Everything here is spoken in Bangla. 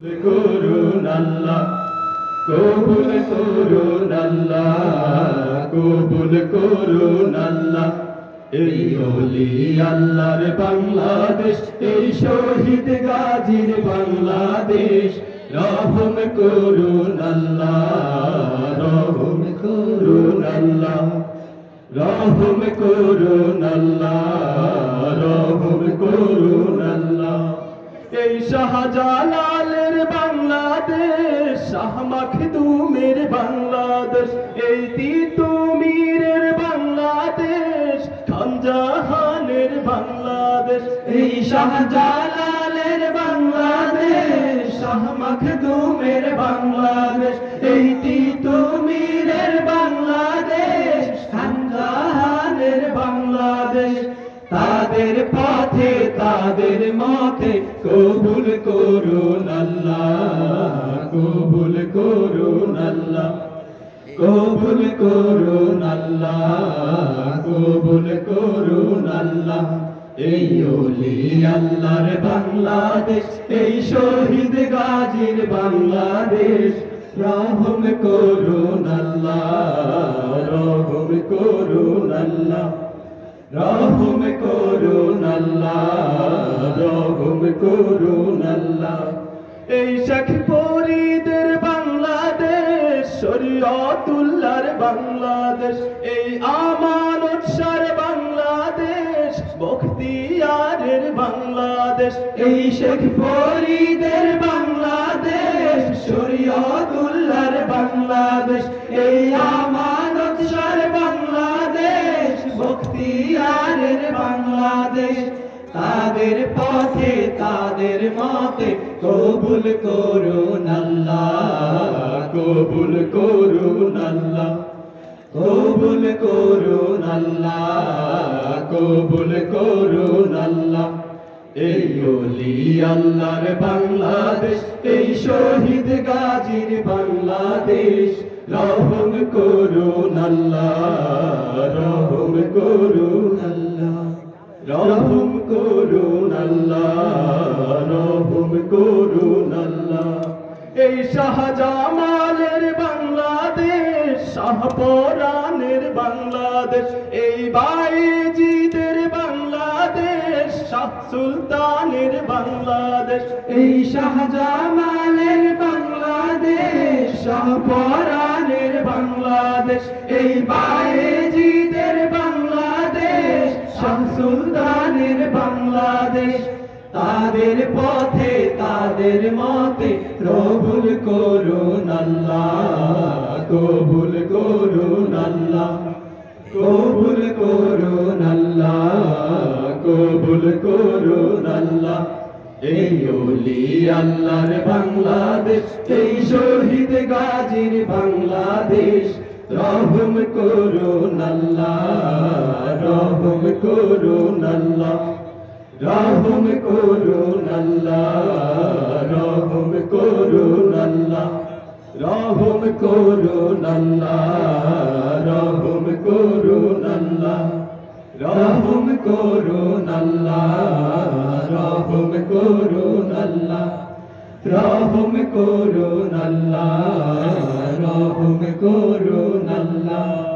করুন আল্লাহ, কবুল করুন আল্লাহ, কবুল করুন আল্লাহ। এই ওলি আল্লাহর বাংলাদেশ, এই শহীদ গাজীর বাংলাদেশ, রহম করুন আল্লাহ, রহম করুন আল্লাহ, রহম করুন আল্লাহ, রহম করুন আল্লাহ। এই শাহজালালের বাংলাদেশ, শাহ মাখদুমের বাংলাদেশ, এই তিতুমীরের বাংলাদেশ, খানজাহানের বাংলাদেশ। এই শাহজালালের বাংলাদেশ, শাহ মাখদুমের বাংলাদেশ, এই তিতুমীরের বাংলাদেশ, খানজাহানের বাংলাদেশ। তাদের পথে তাদের মতে কবুল করুন আল্লাহ, কবুল করুন আল্লাহ, কবুল করুন আল্লাহ, কবুল করুন আল্লাহ। এই ওলি আল্লাহর বাংলাদেশ, এই শহীদ গাজীর বাংলাদেশ, রহম করুন আল্লাহ, রহম করুন আল্লাহ, রহম করুন আল্লাহ, রহম করুন আল্লাহ। এই শেখ ফরিদের বাংলাদেশ, শরীয়তুল্লাহর বাংলাদেশ, এই আমানত শাহর বাংলাদেশ, বখতিয়ারের বাংলাদেশ। এই শেখ ফরিদের বাংলাদেশ, শরীয়তুল্লাহর বাংলাদেশ, এই আমানত শাহর বাংলাদেশ, বখতিয়ারের বাংলাদেশ। তাদের পথে তাদের মতে কবুল করুন আল্লাহ, কবুল করুন আল্লাহ, কবুল করুন আল্লাহ, কবুল করুন আল্লাহ। এই ওলি আল্লাহর বাংলাদেশ, এই শহীদ গাজীর বাংলাদেশ, রহম করুন আল্লাহ, রহম করুন আল্লাহ, রহম করুন আল্লাহ, রহম করুন আল্লাহ। এই শাহজামালের বাংলাদেশ, শাহপরানের বাংলাদেশ, এই বায়েজিদের বাংলাদেশ, শাহ সুলতানের বাংলাদেশ। এই শাহজামালের বাংলাদেশ, শাহপরানের বাংলাদেশ, এই বায়েজিদের বাংলাদেশ, শাহ সুলতানের বাংলাদেশ। তাদের পথে তাদের মতে কবুল করুন আল্লাহ, কবুল করুন আল্লাহ, কবুল করুন আল্লাহ, কবুল করুন আল্লাহ। এই ওলি আল্লাহর বাংলাদেশ, এই শহীদ গাজীর বাংলাদেশ, রহম করুন আল্লাহ, রহম করুন আল্লাহ, রহম করুন আল্লাহ, রহম করুন আল্লাহ, রহম করুন আল্লাহ, রহম করুন আল্লাহ, রহম করুন আল্লাহ, রহম করুন আল্লাহ, রহম করুন আল্লাহ, রহম করুন আল্লাহ।